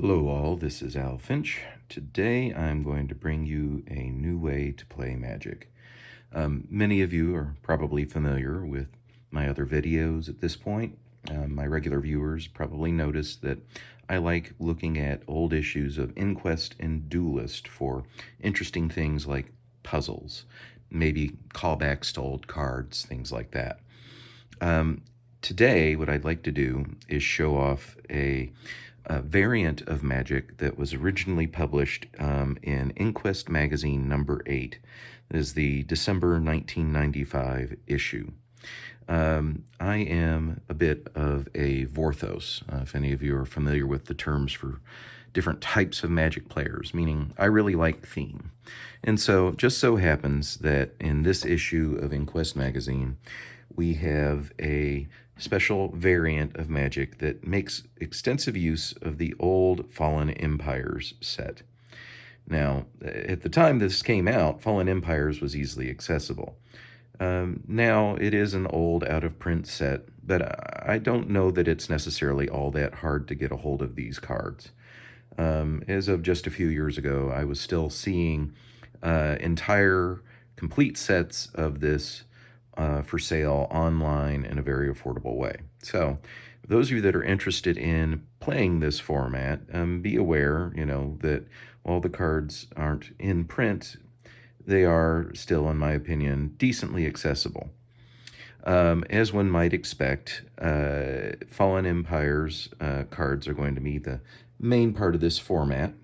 Hello all, this is Al Finch. Today I'm going to bring you a new way to play Magic. Many of you are probably familiar with my other videos at this point. My regular viewers probably noticed that I like looking at old issues of Inquest and Duelist for interesting things like puzzles, maybe callbacks to old cards, things like that. Today, what I'd like to do is show off a variant of Magic that was originally published in Inquest Magazine number 8. This is the December 1995 issue. I am a bit of a Vorthos, if any of you are familiar with the terms for different types of Magic players, meaning I really like theme. And so, just so happens that in this issue of Inquest Magazine, we have a special variant of Magic that makes extensive use of the old Fallen Empires set. Now, at the time this came out, Fallen Empires was easily accessible. Now, it is an old out-of-print set, but I don't know that it's necessarily all that hard to get a hold of these cards. As of just a few years ago, I was still seeing entire complete sets of this for sale online in a very affordable way. So, those of you that are interested in playing this format, be aware, that while the cards aren't in print, they are still, in my opinion, decently accessible. As one might expect, Fallen Empires cards are going to be the main part of this format.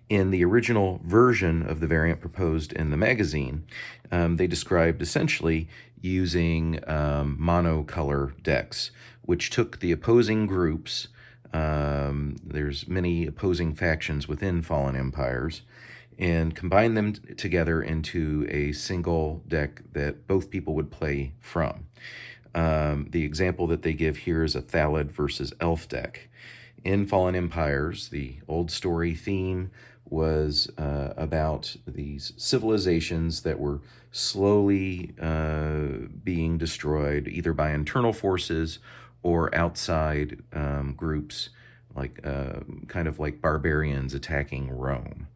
In the original version of the variant proposed in the magazine, they described essentially using monocolor decks, which took the opposing groups. There's many opposing factions within Fallen Empires, and combine them together into a single deck that both people would play from. The example that they give here is a Thalid versus Elf deck. In Fallen Empires, the old story theme was about these civilizations that were slowly being destroyed either by internal forces or outside groups, like kind of like barbarians attacking Rome.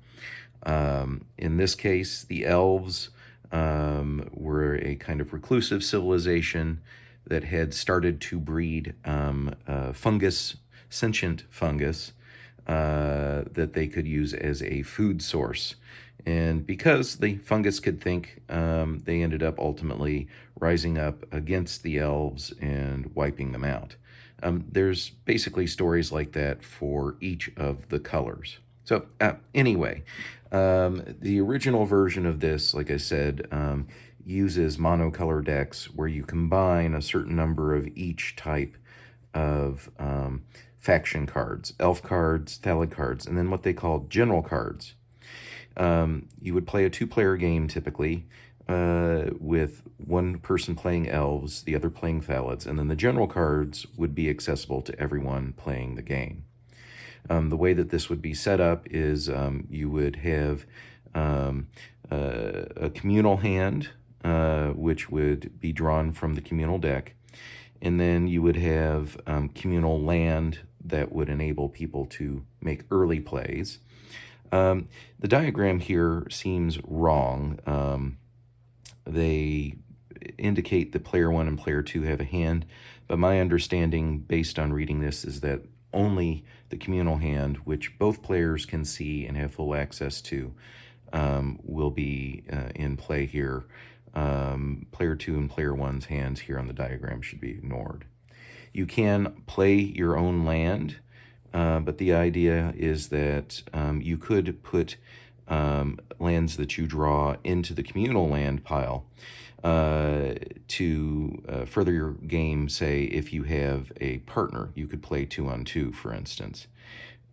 In this case, the elves were a kind of reclusive civilization that had started to breed sentient fungus, that they could use as a food source. And because the fungus could think, they ended up ultimately rising up against the elves and wiping them out. There's basically stories like that for each of the colors. So anyway, the original version of this, like I said, uses monocolor decks where you combine a certain number of each type of faction cards, elf cards, Thalid cards, and then what they call general cards. You would play a two-player game typically, with one person playing elves, the other playing Thalids, and then the general cards would be accessible to everyone playing the game. The way that this would be set up is you would have a communal hand, which would be drawn from the communal deck, and then you would have communal land that would enable people to make early plays. The diagram here seems wrong. They indicate that player 1 and player 2 have a hand, but my understanding based on reading this is that only the communal hand, which both players can see and have full access to, will be in play here. Player 2 and player 1's hands here on the diagram should be ignored. You can play your own land, but the idea is that you could put lands that you draw into the communal land pile to further your game. Say if you have a partner, you could play 2-on-2, for instance.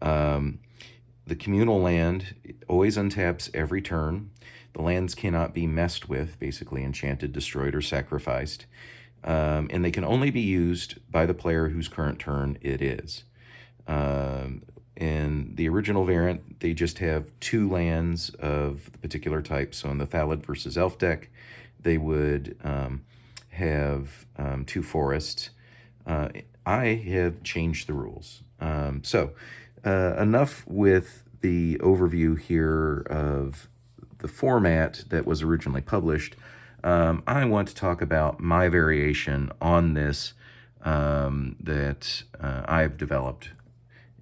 The communal land always untaps every turn. The lands cannot be messed with, basically enchanted, destroyed, or sacrificed. And they can only be used by the player whose current turn it is. In the original variant, they just have 2 lands of the particular type. So in the Thalid versus Elf deck, they would have 2 forests. I have changed the rules. Enough with the overview here of the format that was originally published. I want to talk about my variation on this that I've developed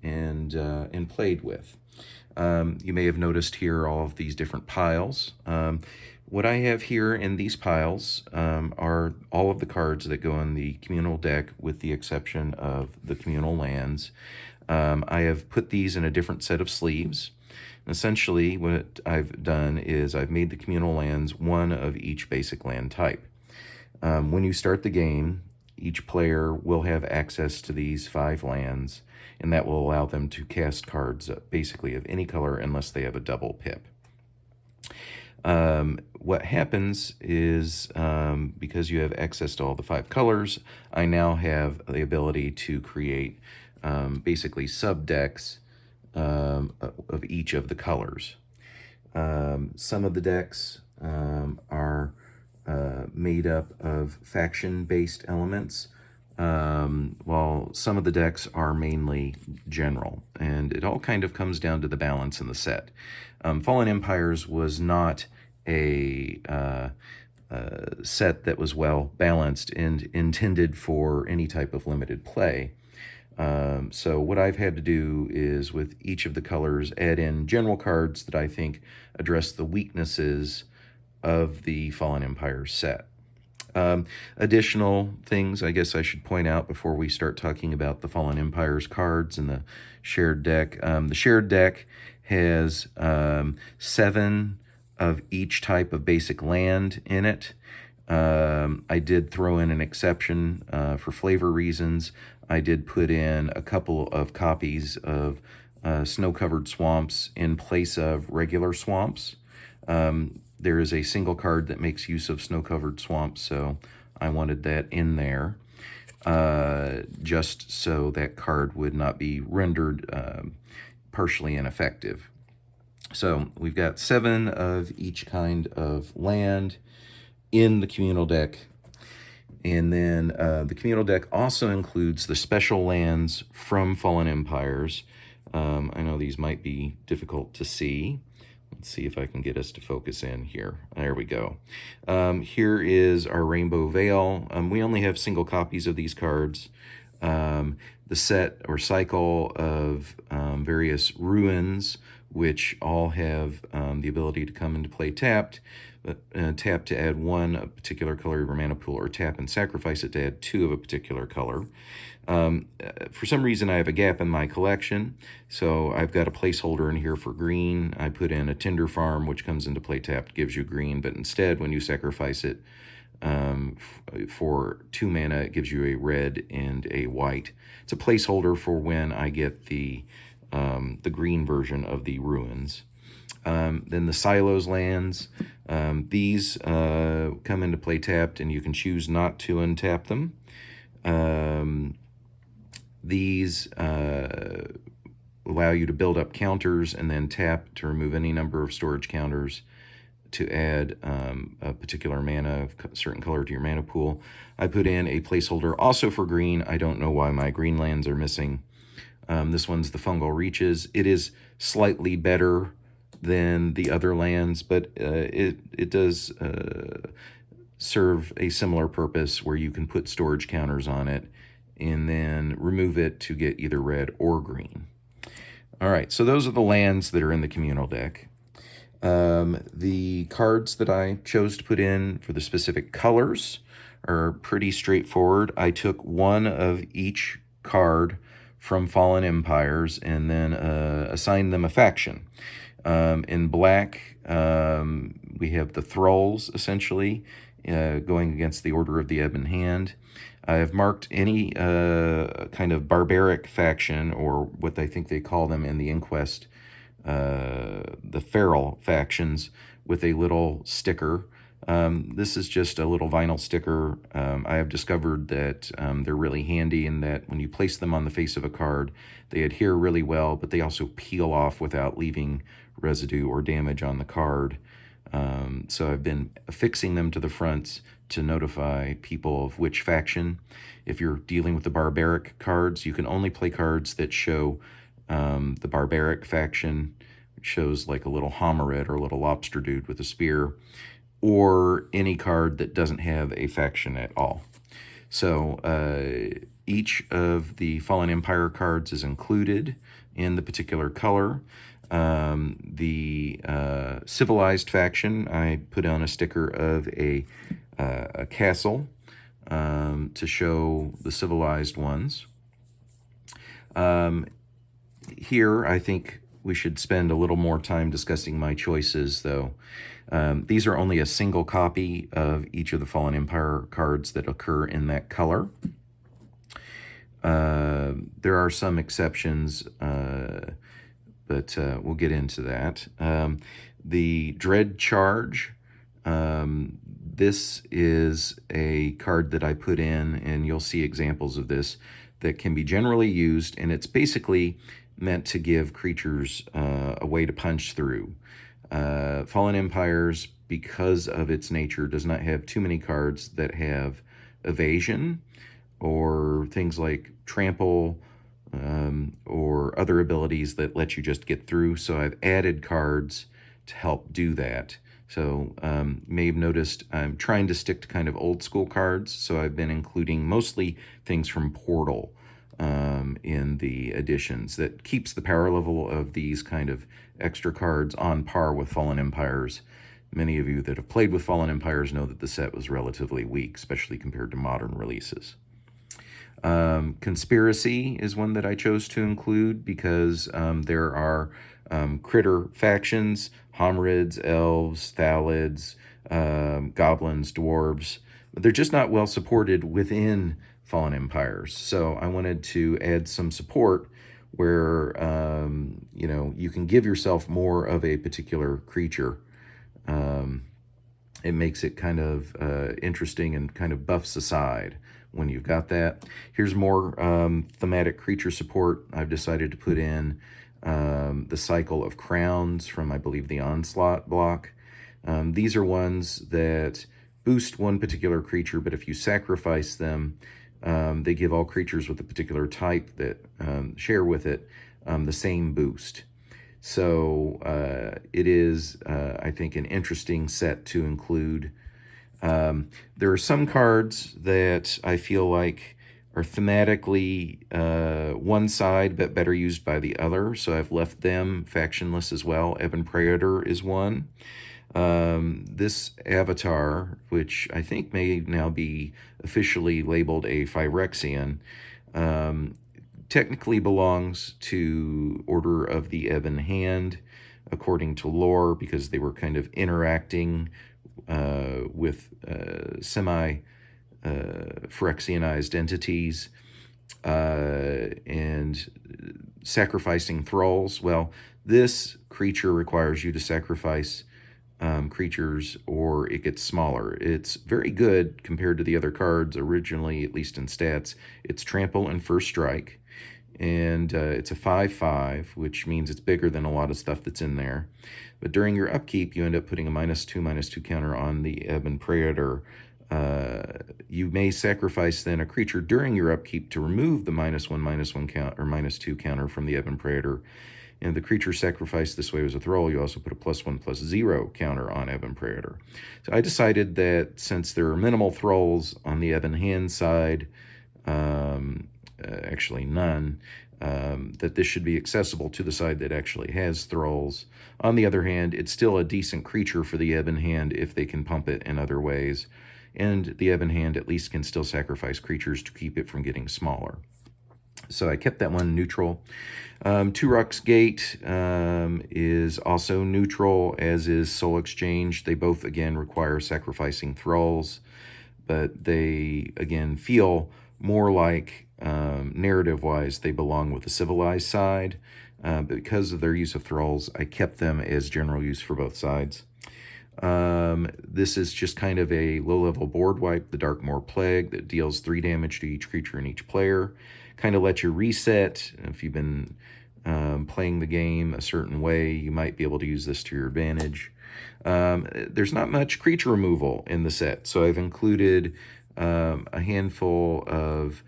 and played with. You may have noticed here all of these different piles. What I have here in these piles are all of the cards that go in the communal deck, with the exception of the communal lands. I have put these in a different set of sleeves. Essentially, what I've done is I've made the communal lands one of each basic land type. When you start the game, each player will have access to these 5 lands, and that will allow them to cast cards basically of any color unless they have a double pip. What happens is, because you have access to all the 5 colors, I now have the ability to create basically subdecks of each of the colors. Some of the decks are made up of faction-based elements, while some of the decks are mainly general, and it all kind of comes down to the balance in the set. Fallen Empires was not a set that was well balanced and intended for any type of limited play. So what I've had to do is, with each of the colors, add in general cards that I think address the weaknesses of the Fallen Empire set. Additional things I guess I should point out before we start talking about the Fallen Empire's cards and the shared deck. The shared deck has 7 of each type of basic land in it. I did throw in an exception for flavor reasons. I did put in a couple of copies of snow-covered swamps in place of regular swamps. There is a single card that makes use of snow-covered swamps, so I wanted that in there, just so that card would not be rendered partially ineffective. So we've got 7 of each kind of land in the communal deck. And then the communal deck also includes the special lands from Fallen Empires. I know these might be difficult to see. Let's see if I can get us to focus in here. There we go. Here is our Rainbow Veil. We only have single copies of these cards. The set or cycle of various ruins, which all have the ability to come into play tapped. Tap to add 1 a particular color of your mana pool, or tap and sacrifice it to add 2 of a particular color. For some reason, I have a gap in my collection, so I've got a placeholder in here for green. I put in a Tinder Farm, which comes into play tapped, gives you green, but instead, when you sacrifice it for 2 mana, it gives you a red and a white. It's a placeholder for when I get the green version of the ruins. Then the Silos lands, these come into play tapped, and you can choose not to untap them. These allow you to build up counters and then tap to remove any number of storage counters to add a particular mana of a certain color to your mana pool. I put in a placeholder also for green. I don't know why my green lands are missing. This one's the Fungal Reaches. It is slightly better than the other lands, but it does serve a similar purpose, where you can put storage counters on it and then remove it to get either red or green. All right, so those are the lands that are in the communal deck. The cards that I chose to put in for the specific colors are pretty straightforward. I took 1 of each card from Fallen Empires and then assigned them a faction. In black, we have the Thralls, essentially, going against the Order of the Ebon Hand. I have marked any kind of barbaric faction, or what I think they call them in the Inquest, the feral factions, with a little sticker. This is just a little vinyl sticker. I have discovered that they're really handy in that when you place them on the face of a card, they adhere really well, but they also peel off without leaving residue or damage on the card. So I've been affixing them to the fronts to notify people of which faction. If you're dealing with the barbaric cards, you can only play cards that show the barbaric faction, which shows like a little hominid or a little lobster dude with a spear, or any card that doesn't have a faction at all. So each of the Fallen Empire cards is included in the particular color. The civilized faction, I put on a sticker of a castle to show the civilized ones. Here, I think we should spend a little more time discussing my choices, though. These are only a single copy of each of the Fallen Empire cards that occur in that color. There are some exceptions, but we'll get into that. The Dread Charge, this is a card that I put in, and you'll see examples of this, that can be generally used, and it's basically meant to give creatures a way to punch through. Fallen Empires, because of its nature, does not have too many cards that have evasion or things like trample or other abilities that let you just get through. So I've added cards to help do that. So you may have noticed I'm trying to stick to kind of old school cards. So I've been including mostly things from Portal in the editions. That keeps the power level of these kind of extra cards on par with Fallen Empires. Many of you that have played with Fallen Empires know that the set was relatively weak, especially compared to modern releases. Conspiracy is one that I chose to include because there are critter factions, hominids, elves, thalids, goblins, dwarves. They're just not well supported within Fallen Empires. So I wanted to add some support where you can give yourself more of a particular creature. It makes it kind of interesting and kind of buffs aside when you've got that. Here's more thematic creature support. I've decided to put in the Cycle of Crowns from, I believe, the Onslaught block. These are ones that boost one particular creature, but if you sacrifice them, they give all creatures with a particular type that share with it the same boost. So it is, I think, an interesting set to include. There are some cards that I feel like are thematically one side but better used by the other, so I've left them factionless as well. Ebon Praetor is one. This avatar, which I think may now be officially labeled a Phyrexian, technically belongs to Order of the Ebon Hand, according to lore, because they were kind of interacting with semi-Phyrexianized entities and sacrificing thralls. Well, this creature requires you to sacrifice creatures or it gets smaller. It's very good compared to the other cards originally, at least in stats. It's trample and first strike, and it's a 5/5, which means it's bigger than a lot of stuff that's in there. But during your upkeep, you end up putting a -2/-2 counter on the Ebon Praetor. You may sacrifice then a creature during your upkeep to remove the -1/-1 count or -2 counter from the Ebon Praetor. And the creature sacrificed this way was a thrall. You also put a +1/+0 counter on Ebon Praetor. So I decided that since there are minimal thralls on the Ebon Hand side, actually none, that this should be accessible to the side that actually has thralls. On the other hand, it's still a decent creature for the Ebon Hand if they can pump it in other ways. And the Ebon Hand at least can still sacrifice creatures to keep it from getting smaller. So I kept that one neutral. Turok's Gate is also neutral, as is Soul Exchange. They both, again, require sacrificing thralls, but they, again, feel more like, narrative-wise, they belong with the civilized side. But because of their use of thralls, I kept them as general use for both sides. This is just kind of a low-level board wipe, the Darkmoor Plague, that deals 3 damage to each creature and each player. Kind of lets you reset if you've been playing the game a certain way, you might be able to use this to your advantage. There's not much creature removal in the set, so I've included a handful of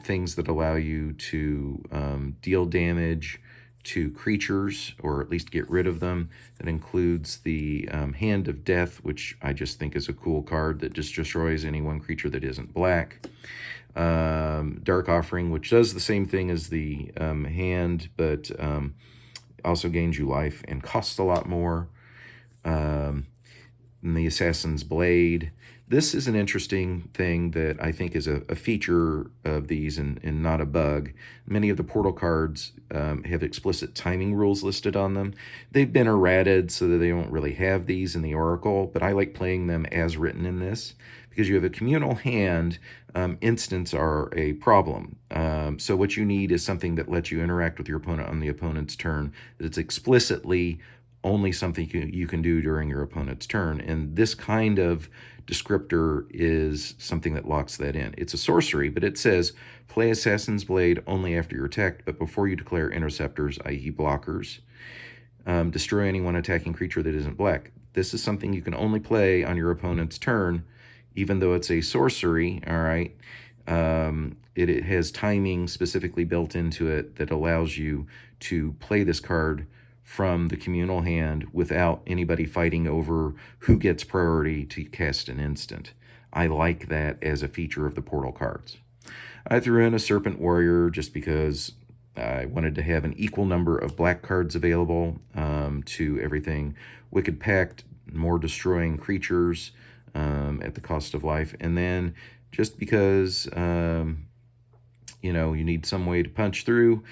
things that allow you to deal damage to creatures, or at least get rid of them. That includes the Hand of Death, which I just think is a cool card that just destroys any one creature that isn't black. Dark Offering, which does the same thing as the hand, but also gains you life and costs a lot more. And the Assassin's Blade. This is an interesting thing that I think is a feature of these and not a bug. Many of the Portal cards have explicit timing rules listed on them. They've been errated so that they don't really have these in the Oracle, but I like playing them as written in this because you have a communal hand. Instants are a problem. So what you need is something that lets you interact with your opponent on the opponent's turn that's explicitly only something you can do during your opponent's turn. And this kind of descriptor is something that locks that in. It's a sorcery, but it says play Assassin's Blade only after you're attacked, but before you declare interceptors, i.e. blockers. Destroy any one attacking creature that isn't black. This is something you can only play on your opponent's turn, even though it's a sorcery, all right? It has timing specifically built into it that allows you to play this card from the communal hand without anybody fighting over who gets priority to cast an instant. I like that as a feature of the Portal cards. I threw in a Serpent Warrior just because I wanted to have an equal number of black cards available to everything. Wicked Pact, more destroying creatures at the cost of life. And then just because you need some way to punch through,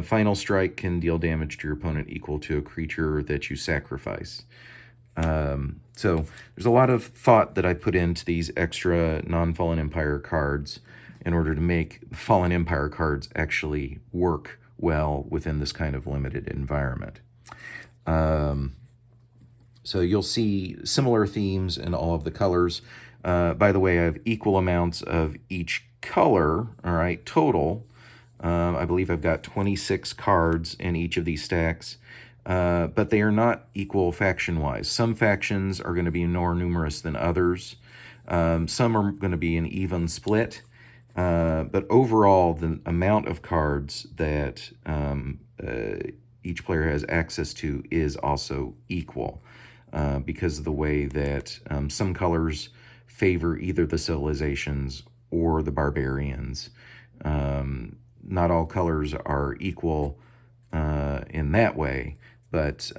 Final Strike can deal damage to your opponent equal to a creature that you sacrifice. So there's a lot of thought that I put into these extra non-Fallen Empire cards in order to make Fallen Empire cards actually work well within this kind of limited environment. So you'll see similar themes in all of the colors. By the way, I have equal amounts of each color, all right, total. I believe I've got 26 cards in each of these stacks, but they are not equal faction-wise. Some factions are going to be more numerous than others. Some are going to be an even split, but overall, the amount of cards that each player has access to is also equal because of the way that some colors favor either the civilizations or the barbarians. Not all colors are equal in that way, but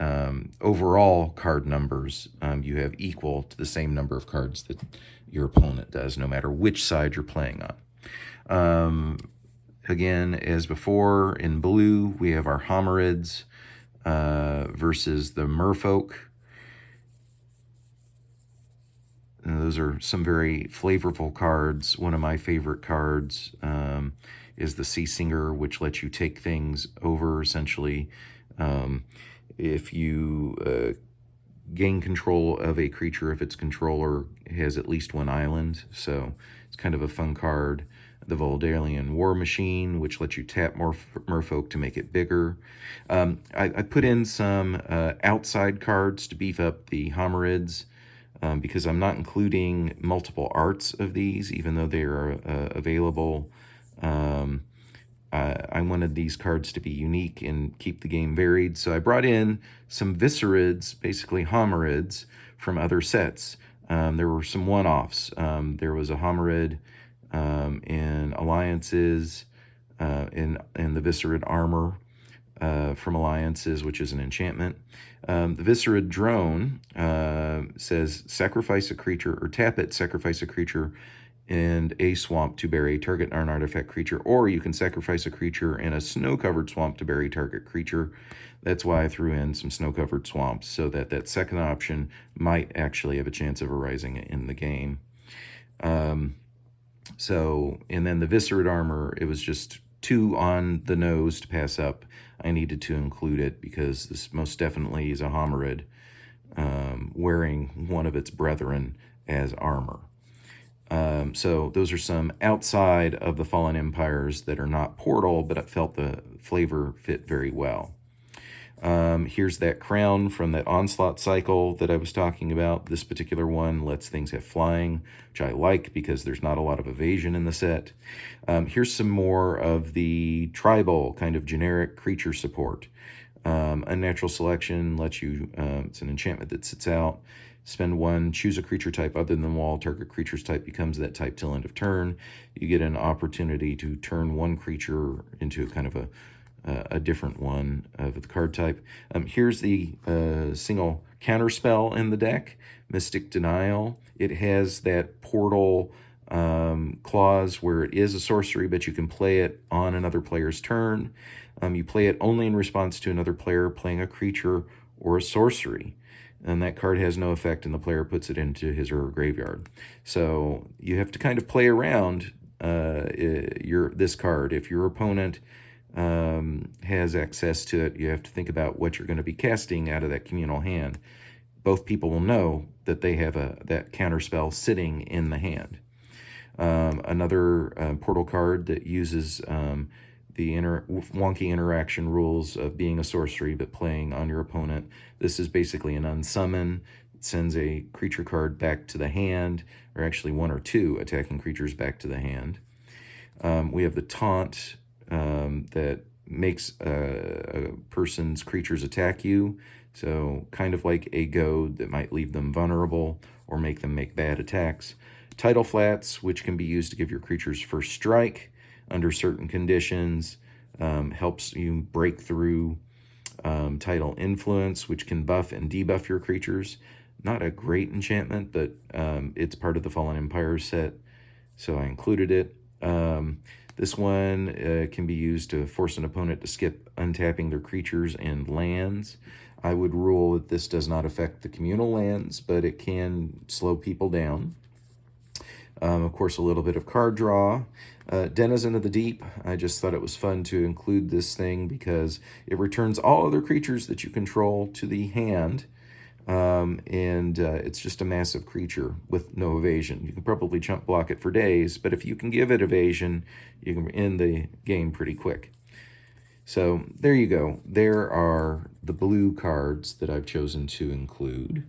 overall card numbers, you have equal to the same number of cards that your opponent does, no matter which side you're playing on. Again, as before, in blue, we have our Homerids versus the Merfolk. Those are some very flavorful cards. One of my favorite cards is the Sea Singer, which lets you take things over, essentially. If you gain control of a creature, if its controller has at least one island, so it's kind of a fun card. The Voldalian War Machine, which lets you tap more Merfolk to make it bigger. I put in some outside cards to beef up the Homerids, because I'm not including multiple arts of these, even though they are available. I wanted these cards to be unique and keep the game varied, so I brought in some Viscerids, basically Homerids, from other sets. There were some one-offs. There was a Homerid in Alliances, in the Viscerid Armor from Alliances, which is an enchantment. The Viscerid Drone says sacrifice a creature, or tap it, sacrifice a creature and a swamp to bury target non-artifact creature, or you can sacrifice a creature in a snow-covered swamp to bury target creature. That's why I threw in some snow-covered swamps, so that that second option might actually have a chance of arising in the game. And then the Viscerid Armor, it was just too on the nose to pass up. I needed to include it because this most definitely is a Homerid wearing one of its brethren as armor. So those are some outside of the Fallen Empires that are not Portal, but I felt the flavor fit very well. Here's that crown from that onslaught cycle that I was talking about. This particular one lets things have flying, which I like because there's not a lot of evasion in the set. Here's some more of the tribal kind of generic creature support. Unnatural selection lets you, it's an enchantment that sits out. Spend one, choose a creature type other than wall. Target creature's type becomes that type till end of turn. You get an opportunity to turn one creature into kind of a different one of the card type. Here's the single counter spell in the deck, Mystic Denial. It has that portal clause where it is a sorcery, but you can play it on another player's turn. You play it only in response to another player playing a creature or a sorcery. And that card has no effect, and the player puts it into his or her graveyard. So you have to kind of play around this card. If your opponent has access to it, you have to think about what you're going to be casting out of that communal hand. Both people will know that they have that counterspell sitting in the hand. Another portal card that uses the wonky interaction rules of being a sorcery but playing on your opponent. This is basically an unsummon. It sends a creature card back to the hand, or actually one or two attacking creatures back to the hand. We have the taunt that makes a person's creatures attack you. So kind of like a goad that might leave them vulnerable or make them make bad attacks. Tidal flats, which can be used to give your creatures first strike under certain conditions, helps you break through tidal influence, which can buff and debuff your creatures. Not a great enchantment, but it's part of the Fallen Empire set, so I included it. This one can be used to force an opponent to skip untapping their creatures and lands. I would rule that this does not affect the communal lands, but it can slow people down. Of course, a little bit of card draw. Denizen of the Deep, I just thought it was fun to include this thing because it returns all other creatures that you control to the hand, and it's just a massive creature with no evasion. You can probably chump block it for days, but if you can give it evasion, you can end the game pretty quick. So there you go. There are the blue cards that I've chosen to include.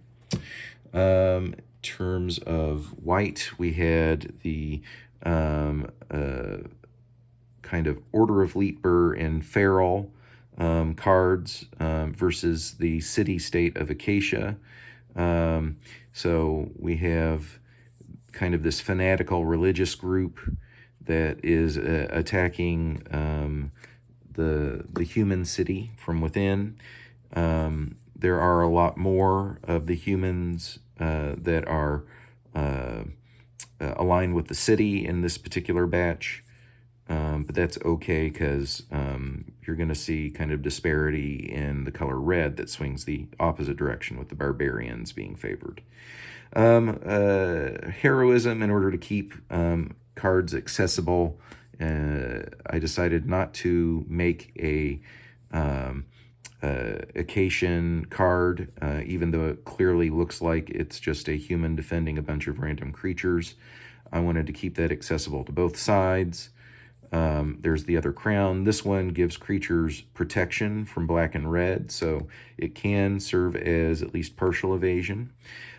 Terms of white, we had the kind of Order of Leetber and Feral cards versus the City-State of Acacia. So we have kind of this fanatical religious group that is attacking the human city from within. There are a lot more of the humans that are aligned with the city in this particular batch, but that's okay because you're going to see kind of disparity in the color red that swings the opposite direction with the barbarians being favored. Heroism, in order to keep cards accessible, I decided not to make a Acacian card, even though it clearly looks like it's just a human defending a bunch of random creatures. I wanted to keep that accessible to both sides. There's the other crown. This one gives creatures protection from black and red, so it can serve as at least partial evasion.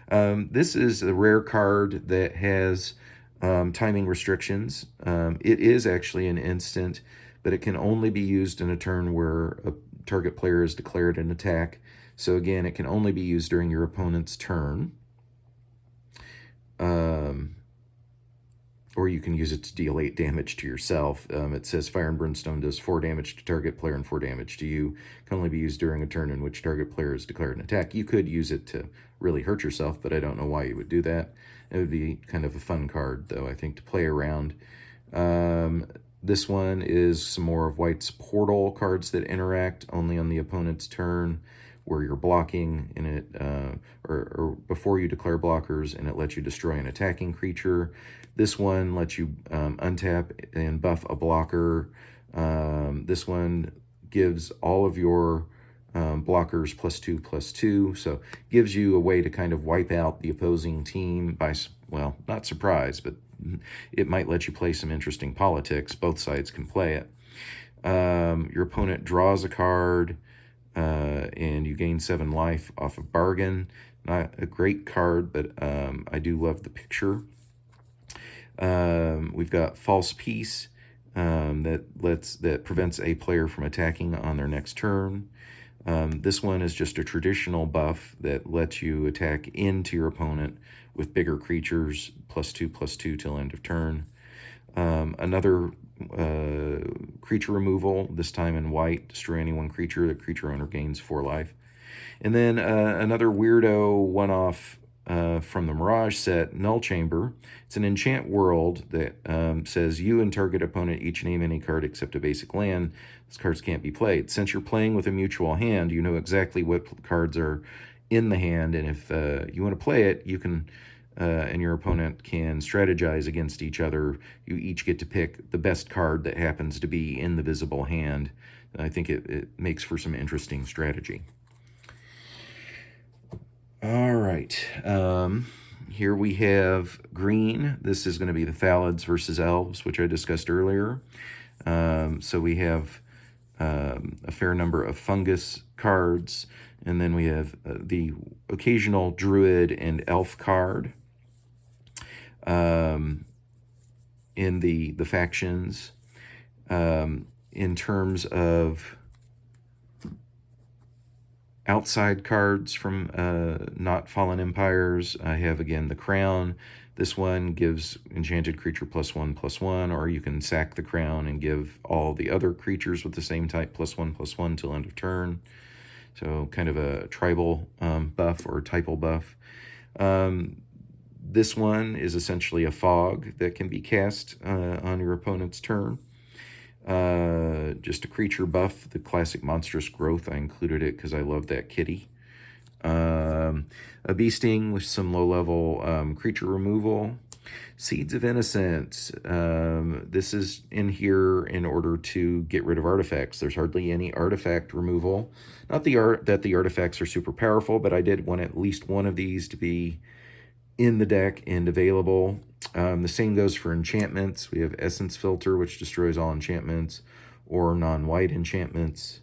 This is a rare card that has timing restrictions. It is actually an instant, but it can only be used in a turn where a target player has declared an attack. So again, it can only be used during your opponent's turn. Or you can use it to deal 8 damage to yourself. It says Fire and Brimstone does 4 damage to target player and 4 damage to you. It can only be used during a turn in which target player has declared an attack. You could use it to really hurt yourself, but I don't know why you would do that. It would be kind of a fun card, though, I think, to play around. This one is some more of White's Portal cards that interact only on the opponent's turn, where you're blocking in it, or before you declare blockers, and it lets you destroy an attacking creature. This one lets you untap and buff a blocker. This one gives all of your blockers +2/+2. So gives you a way to kind of wipe out the opposing team by, well, not surprise, but it might let you play some interesting politics. Both sides can play it. Your opponent draws a card, and you gain 7 life off of Bargain. Not a great card, but I do love the picture. We've got False Peace, that prevents a player from attacking on their next turn. This one is just a traditional buff that lets you attack into your opponent with bigger creatures, +2/+2 till end of turn. Another creature removal, this time in white, destroy any one creature. The creature owner gains 4 life. And then another weirdo one-off from the Mirage set, Null Chamber. It's an enchant world that says you and target opponent each name any card except a basic land. Those cards can't be played. Since you're playing with a mutual hand, you know exactly what cards are in the hand, and if you want to play it, you can, and your opponent can strategize against each other. You each get to pick the best card that happens to be in the visible hand. I think it makes for some interesting strategy. All right, here we have green. This is going to be the Thalids versus Elves, which I discussed earlier. So we have a fair number of fungus cards, and then we have the occasional Druid and Elf card in the factions. In terms of outside cards from not Fallen Empires, I have again the Crown. This one gives enchanted creature +1/+1, or you can sack the Crown and give all the other creatures with the same type +1/+1 till end of turn. So kind of a tribal buff or typal buff. This one is essentially a fog that can be cast on your opponent's turn. Just a creature buff, the classic monstrous growth. I included it because I love that kitty. A Bee Sting with some low-level creature removal. Seeds of Innocence. This is in here in order to get rid of artifacts. There's hardly any artifact removal. Not that the artifacts are super powerful, but I did want at least one of these to be in the deck and available. The same goes for enchantments. We have Essence Filter, which destroys all enchantments or non-white enchantments.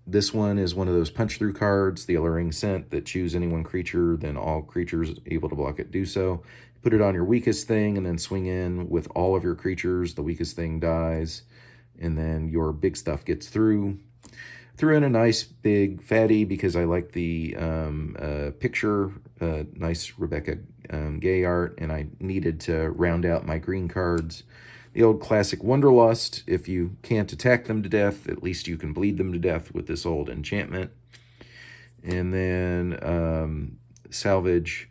This one is one of those punch-through cards, the Alluring Scent, that choose any one creature, then all creatures able to block it do so. Put it on your weakest thing and then swing in with all of your creatures. The weakest thing dies, and then your big stuff gets through. Threw in a nice big fatty because I like the picture, nice Rebecca Gay art, and I needed to round out my green cards. The old classic Wonderlust. If you can't attack them to death, at least you can bleed them to death with this old enchantment. And then Salvage.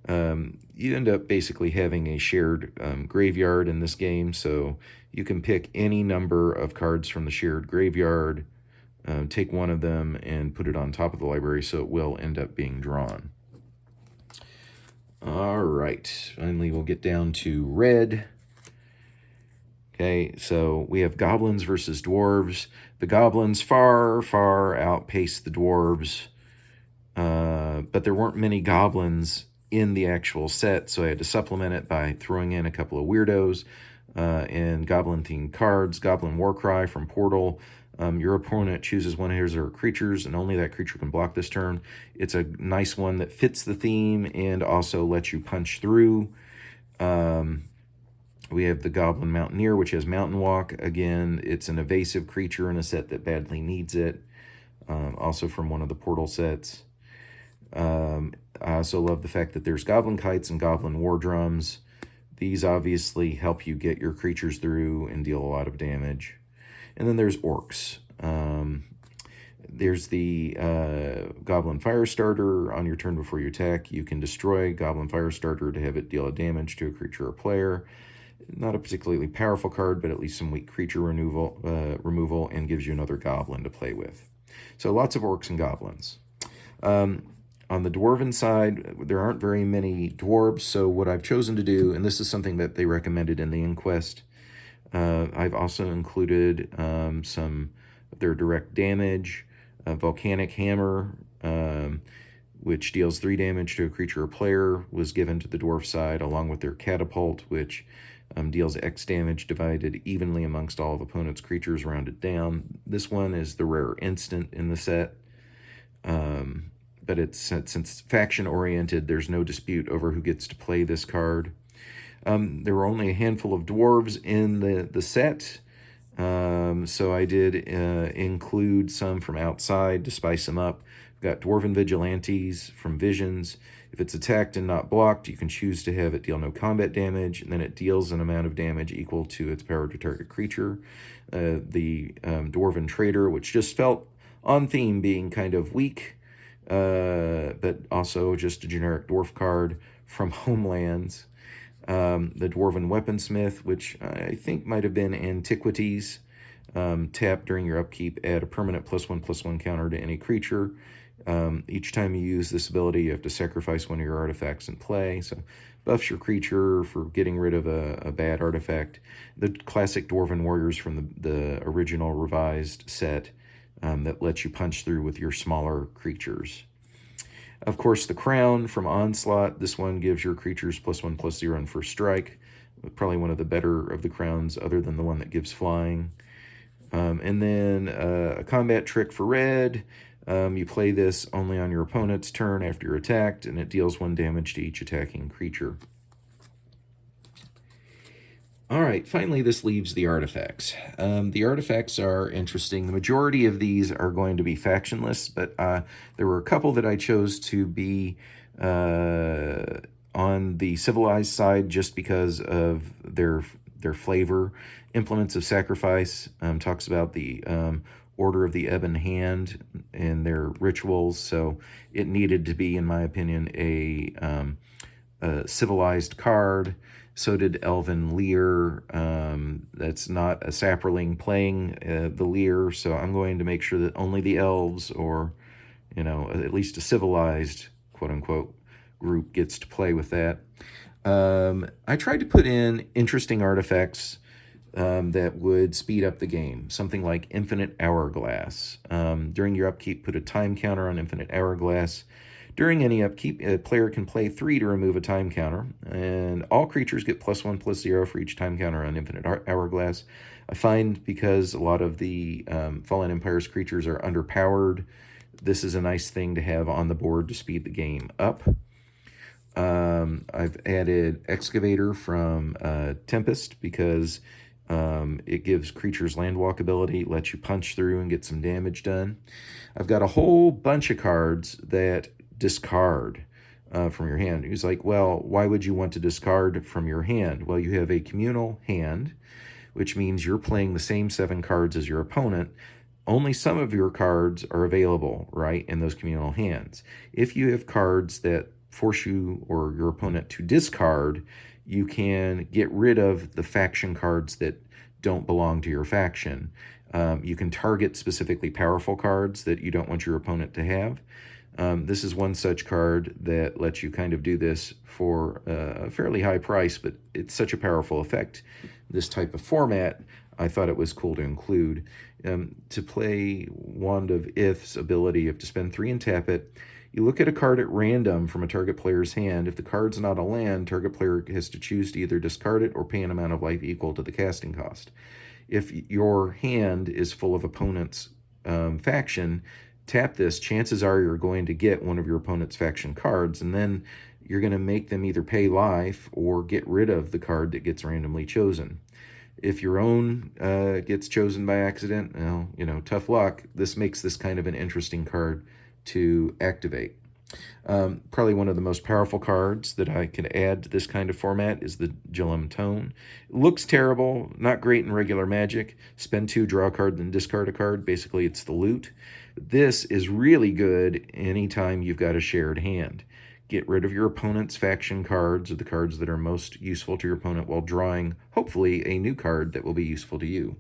You end up basically having a shared graveyard in this game, so you can pick any number of cards from the shared graveyard, take one of them and put it on top of the library, so it will end up being drawn. All right, finally we'll get down to red. Okay, so we have goblins versus dwarves. The goblins far, far outpace the dwarves, but there weren't many goblins in the actual set, so I had to supplement it by throwing in a couple of weirdos and goblin-themed cards. Goblin Warcry from Portal. Your opponent chooses one of his or her creatures, and only that creature can block this turn. It's a nice one that fits the theme and also lets you punch through. We have the Goblin Mountaineer, which has Mountain Walk. Again, it's an evasive creature in a set that badly needs it. Also from one of the Portal sets. I also love the fact that there's Goblin Kites and Goblin War Drums. These obviously help you get your creatures through and deal a lot of damage. And then there's Orcs. There's the Goblin Firestarter. On your turn before you attack, you can destroy Goblin Firestarter to have it deal a damage to a creature or player. Not a particularly powerful card, but at least some weak creature removal, and gives you another goblin to play with. So lots of orcs and goblins. On the dwarven side, there aren't very many dwarves, so what I've chosen to do, and this is something that they recommended in the Inquest, I've also included some their direct damage. Volcanic Hammer, which deals 3 damage to a creature or player, was given to the dwarf side, along with their Catapult, which deals X damage divided evenly amongst all of opponents' creatures, rounded down. This one is the rare instant in the set, but since it's faction-oriented, there's no dispute over who gets to play this card. There were only a handful of dwarves in the set, so I did include some from outside to spice them up. We've got Dwarven Vigilantes from Visions. If it's attacked and not blocked, you can choose to have it deal no combat damage, and then it deals an amount of damage equal to its power to target creature. The Dwarven Trader, which just felt on theme being kind of weak, but also just a generic dwarf card from Homelands. The Dwarven Weaponsmith, which I think might have been Antiquities. Tap during your upkeep, add a permanent +1/+1 counter to any creature. Each time you use this ability, you have to sacrifice one of your artifacts in play. So buffs your creature for getting rid of a bad artifact. The classic Dwarven Warriors from the original revised set that lets you punch through with your smaller creatures. Of course, the Crown from Onslaught. This one gives your creatures +1/+0 on first strike. Probably one of the better of the crowns, other than the one that gives flying. And then a combat trick for red. You play this only on your opponent's turn after you're attacked, and it deals 1 damage to each attacking creature. All right, finally, this leaves the artifacts. The artifacts are interesting. The majority of these are going to be factionless, but there were a couple that I chose to be on the civilized side just because of their flavor. Implements of Sacrifice talks about the Order of the Ebon Hand and their rituals, so it needed to be, in my opinion, a civilized card. So did Elven Lear. That's not a Saproling playing the Lear, so I'm going to make sure that only the elves, or at least a civilized quote-unquote group, gets to play with that. I tried to put in interesting artifacts that would speed up the game. Something like Infinite Hourglass. During your upkeep, put a time counter on Infinite Hourglass. During any upkeep, a player can play 3 to remove a time counter, and all creatures get +1/+0 for each time counter on Infinite Hourglass. I find because a lot of the Fallen Empire's creatures are underpowered, this is a nice thing to have on the board to speed the game up. I've added Excavator from Tempest because it gives creatures land walk ability, lets you punch through and get some damage done. I've got a whole bunch of cards that discard from your hand. He's like, well, why would you want to discard from your hand? Well, you have a communal hand, which means you're playing the same 7 cards as your opponent. Only some of your cards are available, right, in those communal hands. If you have cards that force you or your opponent to discard, you can get rid of the faction cards that don't belong to your faction. You can target specifically powerful cards that you don't want your opponent to have. This is one such card that lets you kind of do this for a fairly high price, but it's such a powerful effect. This type of format, I thought it was cool to include. To play Wand of Ith's ability, to spend 3 and tap it, you look at a card at random from a target player's hand. If the card's not a land, target player has to choose to either discard it or pay an amount of life equal to the casting cost. If your hand is full of opponent's faction, tap this. Chances are you're going to get one of your opponent's faction cards, and then you're going to make them either pay life or get rid of the card that gets randomly chosen. If your own gets chosen by accident, well, tough luck. This makes this kind of an interesting card to activate. Probably one of the most powerful cards that I could add to this kind of format is the Jilum Tone. It looks terrible, not great in regular Magic. Spend 2, draw a card, then discard a card. Basically, it's the loot. This is really good anytime you've got a shared hand. Get rid of your opponent's faction cards, or the cards that are most useful to your opponent, while drawing, hopefully, a new card that will be useful to you.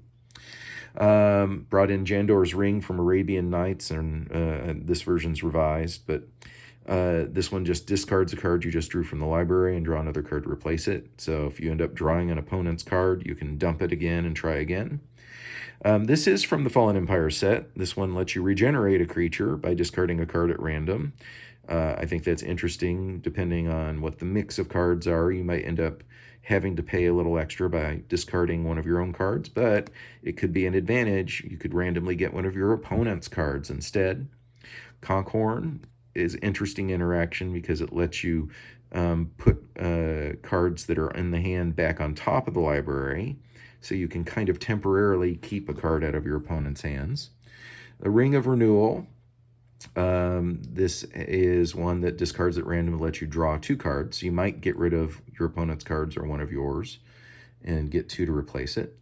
Brought in Jandor's Ring from Arabian Nights, and this version's revised, but this one just discards a card you just drew from the library and draw another card to replace it. So if you end up drawing an opponent's card, you can dump it again and try again. This is from the Fallen Empire set. This one lets you regenerate a creature by discarding a card at random. I think that's interesting. Depending on what the mix of cards are, you might end up having to pay a little extra by discarding one of your own cards, but it could be an advantage. You could randomly get one of your opponent's cards instead. Conkhorn is interesting interaction because it lets you put cards that are in the hand back on top of the library, so you can kind of temporarily keep a card out of your opponent's hands. The Ring of Renewal. This is one that discards at random to let you draw 2 cards. You might get rid of your opponent's cards or one of yours and get 2 to replace it.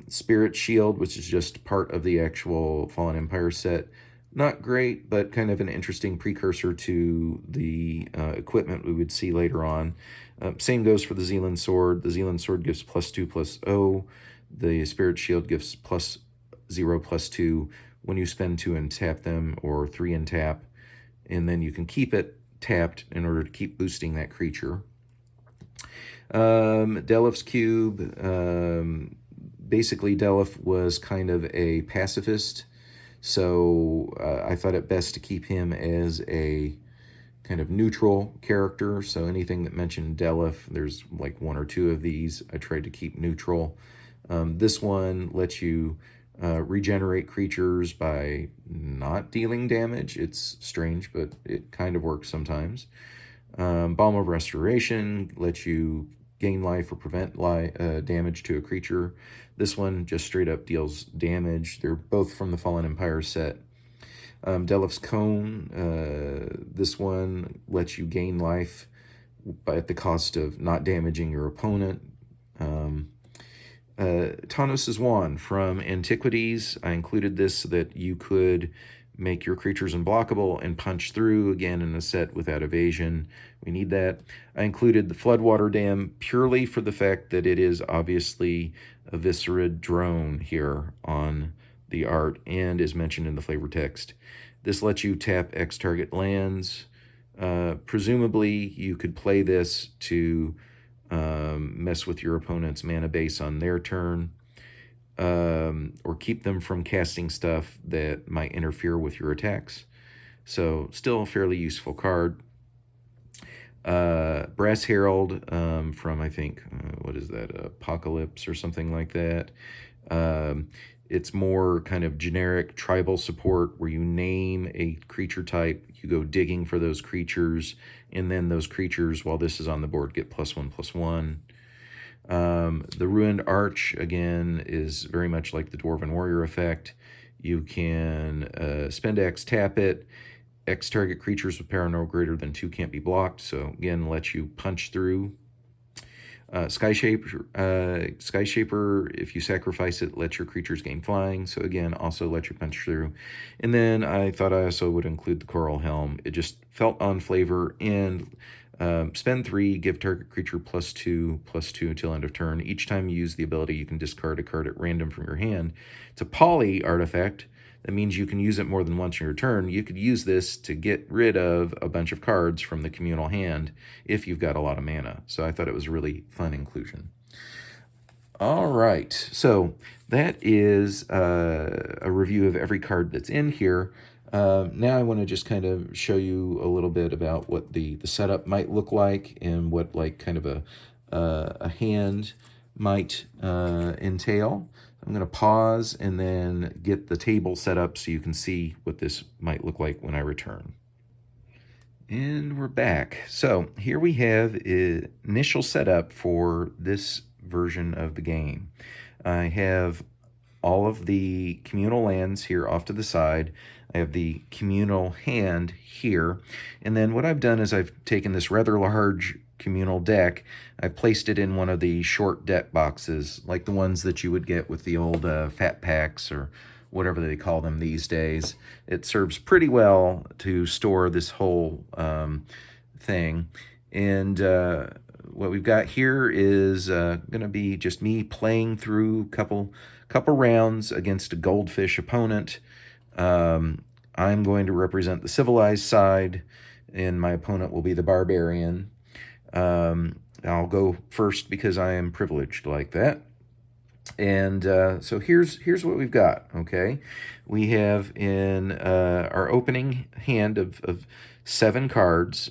Spirit Shield, which is just part of the actual Fallen Empire set. Not great, but kind of an interesting precursor to the equipment we would see later on. Same goes for the Zealand Sword. The Zealand Sword gives +2/+0. The Spirit Shield gives +0/+2 when you spend 2 and tap them, or 3 and tap, and then you can keep it tapped in order to keep boosting that creature. Delif's Cube. Basically, Delif was kind of a pacifist, so I thought it best to keep him as a kind of neutral character. So anything that mentioned Delif, there's like 1 or 2 of these, I tried to keep neutral. This one lets you regenerate creatures by not dealing damage. It's strange, but it kind of works sometimes. Balm of Restoration lets you gain life or prevent damage to a creature. This one just straight up deals damage. They're both from the Fallen Empire set. Delif's Cone. This one lets you gain life at the cost of not damaging your opponent. Tanos' Wand from Antiquities. I included this so that you could make your creatures unblockable and punch through, again, in a set without evasion. We need that. I included the Floodwater Dam purely for the fact that it is obviously a Viscerid drone here on the art and is mentioned in the flavor text. This lets you tap X target lands. Presumably, you could play this to mess with your opponent's mana base on their turn, or keep them from casting stuff that might interfere with your attacks. So still a fairly useful card. Brass Herald from, I think, what is that, Apocalypse or something like that. It's more kind of generic tribal support where you name a creature type, you go digging for those creatures, and then those creatures, while this is on the board, get +1/+1. The Ruined Arch, again, is very much like the Dwarven Warrior effect. You can spend X, tap it. X target creatures with power no greater than 2 can't be blocked, so again, lets you punch through. Skyshaper, if you sacrifice it, lets your creatures gain flying, so again, also lets you punch through. And then I thought I also would include the Coral Helm. It just felt on flavor, and spend 3, give target creature +2/+2 until end of turn. Each time you use the ability, you can discard a card at random from your hand. It's a poly artifact. That means you can use it more than once in your turn. You could use this to get rid of a bunch of cards from the communal hand if you've got a lot of mana. So I thought it was a really fun inclusion. All right, so that is a review of every card that's in here. Now I want to just kind of show you a little bit about what the setup might look like and what like kind of a hand might entail. I'm going to pause and then get the table set up so you can see what this might look like when I return. And we're back. So here we have initial setup for this version of the game. I have all of the communal lands here off to the side. I have the communal hand here. And then what I've done is I've taken this rather large communal deck. I've placed it in one of the short deck boxes, like the ones that you would get with the old fat packs or whatever they call them these days. It serves pretty well to store this whole thing. And what we've got here is going to be just me playing through a couple rounds against a goldfish opponent. I'm going to represent the civilized side, and my opponent will be the barbarian. I'll go first because I am privileged like that. And so here's what we've got. Okay, we have in our opening hand of 7 cards.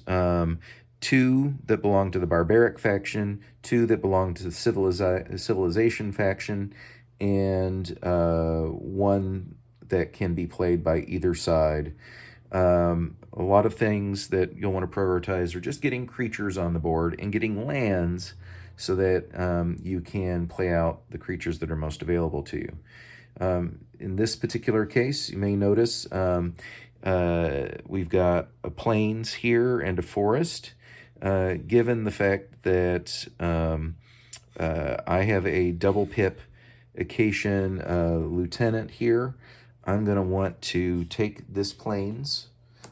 Two that belong to the barbaric faction, two that belong to the civilization faction, and one that can be played by either side. A lot of things that you'll want to prioritize are just getting creatures on the board and getting lands so that you can play out the creatures that are most available to you. In this particular case, you may notice we've got a plains here and a forest. Given the fact that I have a double pip Acacian lieutenant here, I'm going to want to take this plains.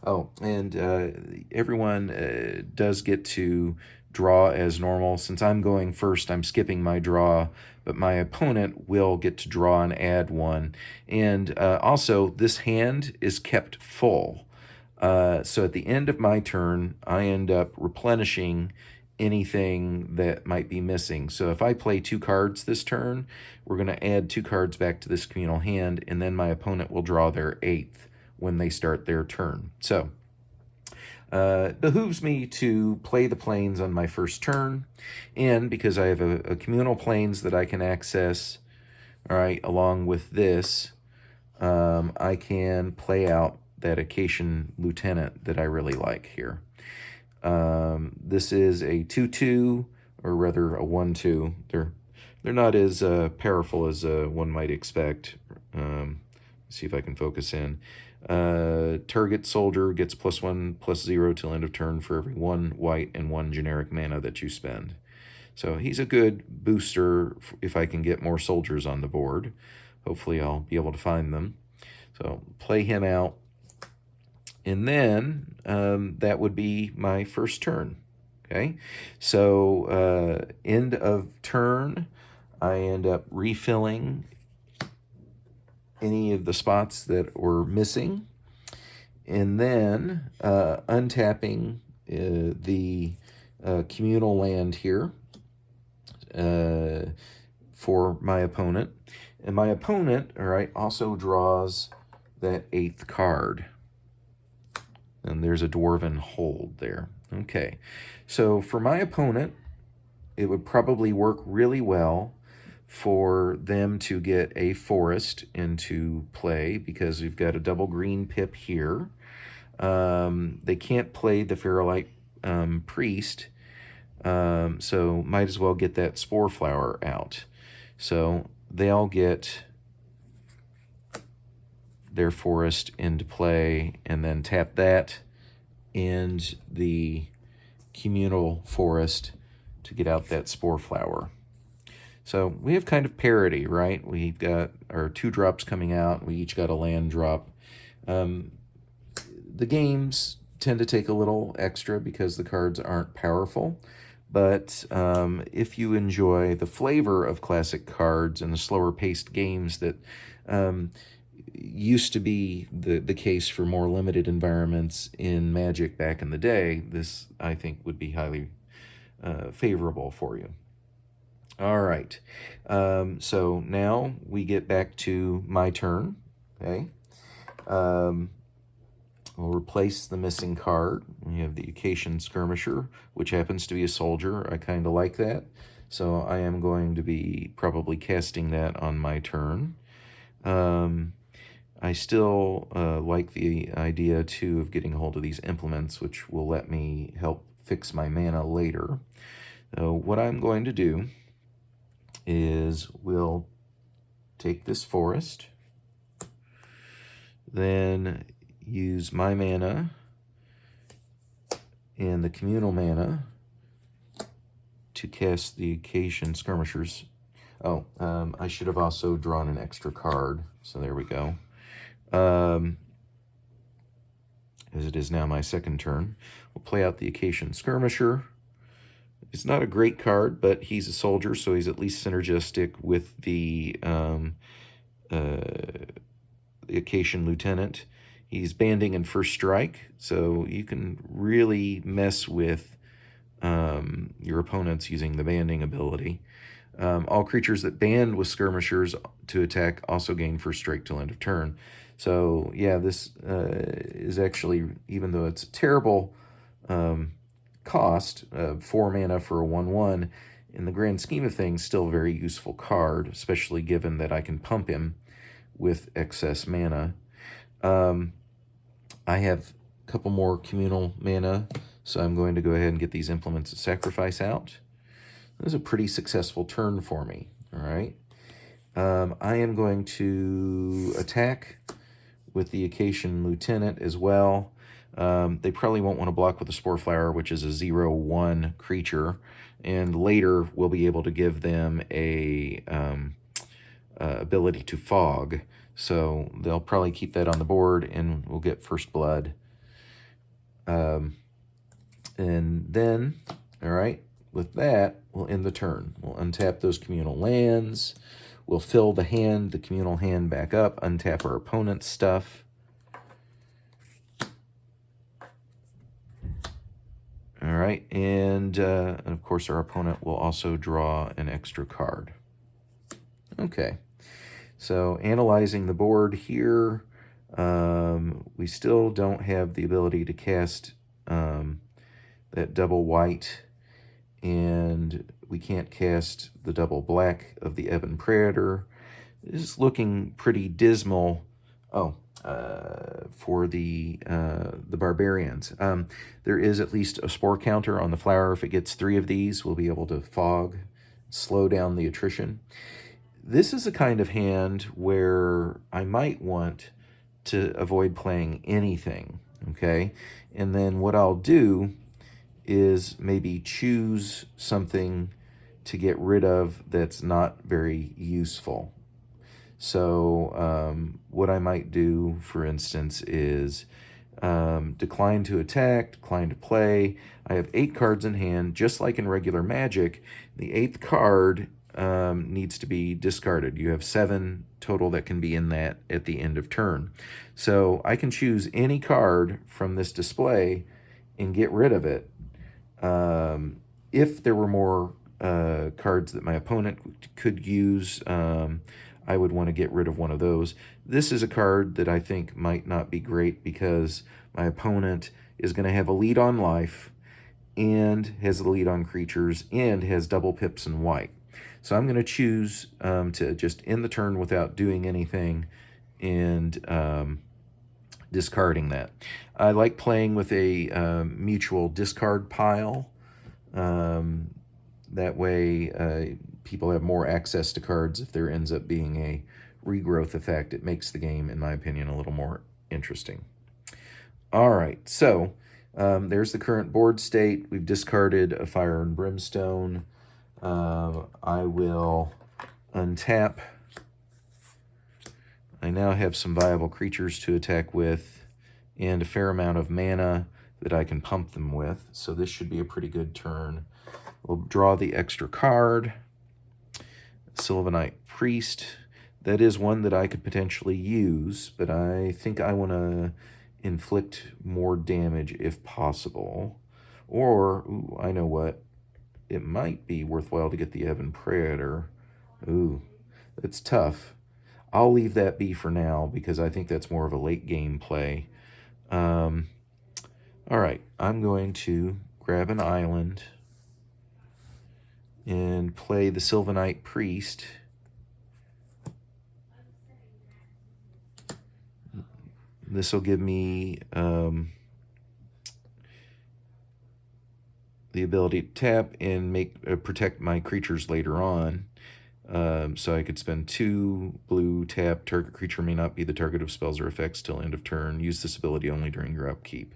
Oh, and everyone does get to draw as normal. Since I'm going first, I'm skipping my draw, but my opponent will get to draw and add one. And also, this hand is kept full. So at the end of my turn, I end up replenishing anything that might be missing. So if I play 2 cards this turn, we're going to add 2 cards back to this communal hand, and then my opponent will draw their 8th when they start their turn. So behooves me to play the plains on my first turn, and because I have a communal plains that I can access, all right, along with this, I can play out that Acacian lieutenant that I really like here. This is a 2/2, or rather a 1/2. They're not as powerful as one might expect. See if I can focus in. Target soldier gets +1/+0 till end of turn for every 1 white and 1 generic mana that you spend. So he's a good booster if I can get more soldiers on the board. Hopefully I'll be able to find them. So play him out. And then that would be my first turn. Okay, so end of turn, I end up refilling any of the spots that were missing, and then untapping the communal land here for my opponent. And my opponent, all right, also draws that 8th card. And there's a Dwarven hold there. Okay, so for my opponent, it would probably work really well for them to get a forest into play because we've got a double green pip here. They can't play the Feralite Priest, so might as well get that Spore Flower out. So they'll get their forest into play and then tap that and the communal forest to get out that Spore Flower. So we have kind of parity, right? We've got our 2 drops coming out. We each got a land drop. The games tend to take a little extra because the cards aren't powerful. But if you enjoy the flavor of classic cards and the slower paced games that used to be the case for more limited environments in Magic back in the day, this, I think, would be highly favorable for you. All right, so now we get back to my turn, okay? We'll replace the missing card. We have the Acacian Skirmisher, which happens to be a soldier. I kind of like that, so I am going to be probably casting that on my turn. I still like the idea, too, of getting a hold of these implements, which will let me help fix my mana later. So what I'm going to do is we'll take this forest, then use my mana and the communal mana to cast the Acacian Skirmishers. Oh, I should have also drawn an extra card, so there we go. As it is now my second turn, we'll play out the Acacian Skirmisher. It's not a great card, but he's a soldier, so he's at least synergistic with the Acacian Lieutenant. He's banding in first strike, so you can really mess with your opponents using the banding ability. All creatures that band with skirmishers to attack also gain first strike till end of turn. So yeah, this is actually, even though it's a terrible cost, 4 mana for a 1/1, in the grand scheme of things, still a very useful card, especially given that I can pump him with excess mana. I have a couple more communal mana, so I'm going to go ahead and get these Implements of Sacrifice out. This was a pretty successful turn for me, all right? I am going to attack with the Acacian Lieutenant as well. They probably won't want to block with the Spore Flower, which is a 0/1 creature, and later we'll be able to give them a ability to fog. So they'll probably keep that on the board, and we'll get first blood. And then, all right, with that, we'll end the turn. We'll untap those communal lands. We'll fill the hand, the communal hand back up, untap our opponent's stuff. All right, and of course our opponent will also draw an extra card. Okay, so analyzing the board here, we still don't have the ability to cast that double white, and we can't cast the double black of the Ebon Predator. This is looking pretty dismal. For the barbarians. There is at least a spore counter on the flower. If it gets 3 of these, we'll be able to fog, slow down the attrition. This is a kind of hand where I might want to avoid playing anything, okay? And then what I'll do is maybe choose something to get rid of that's not very useful. So what I might do, for instance, is decline to attack, decline to play. I have 8 cards in hand, just like in regular Magic. The 8th card needs to be discarded. You have 7 total that can be in that at the end of turn. So I can choose any card from this display and get rid of it. If there were more cards that my opponent could use, I would want to get rid of one of those. This is a card that I think might not be great because my opponent is going to have a lead on life and has a lead on creatures and has double pips and white. So I'm going to choose to just end the turn without doing anything and discarding that. I like playing with a mutual discard pile. That way people have more access to cards. If there ends up being a regrowth effect, it makes the game, in my opinion, a little more interesting. All right, so there's the current board state. We've discarded a Fire and Brimstone. I will untap. I now have some viable creatures to attack with and a fair amount of mana that I can pump them with. So this should be a pretty good turn. We'll draw the extra card. Sylvanite Priest. That is one that I could potentially use, but I think I want to inflict more damage if possible. Or, ooh, I know what. It might be worthwhile to get the Ebon Predator. Ooh, it's tough. I'll leave that be for now because I think that's more of a late game play. All right, I'm going to grab an island and play the Sylvanite Priest. This will give me the ability to tap and protect my creatures later on. So I could spend 2 blue, tap, target creature may not be the target of spells or effects till end of turn. Use this ability only during your upkeep.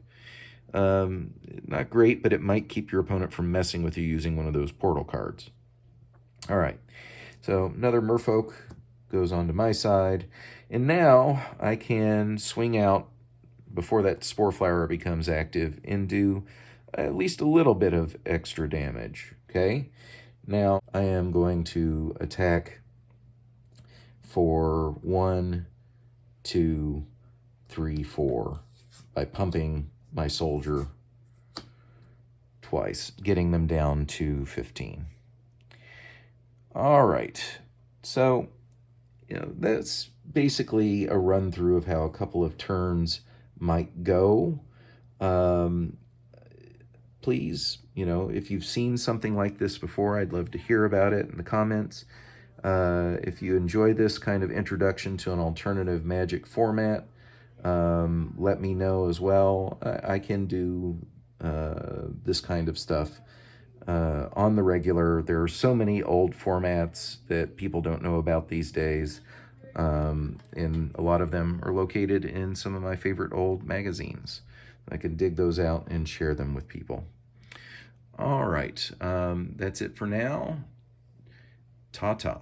Not great, but it might keep your opponent from messing with you using one of those portal cards. All right, so another Merfolk goes onto my side, and now I can swing out before that Spore Flower becomes active and do at least a little bit of extra damage, okay? Now I am going to attack for 1, 2, 3, 4 by pumping my soldier twice, getting them down to 15. All right. So, that's basically a run through of how a couple of turns might go. Um, Please, if you've seen something like this before, I'd love to hear about it in the comments. If you enjoy this kind of introduction to an alternative magic format, let me know as well. I can do this kind of stuff on the regular. There are so many old formats that people don't know about these days, and a lot of them are located in some of my favorite old magazines. I can dig those out and share them with people. All right, that's it for now. Ta ta.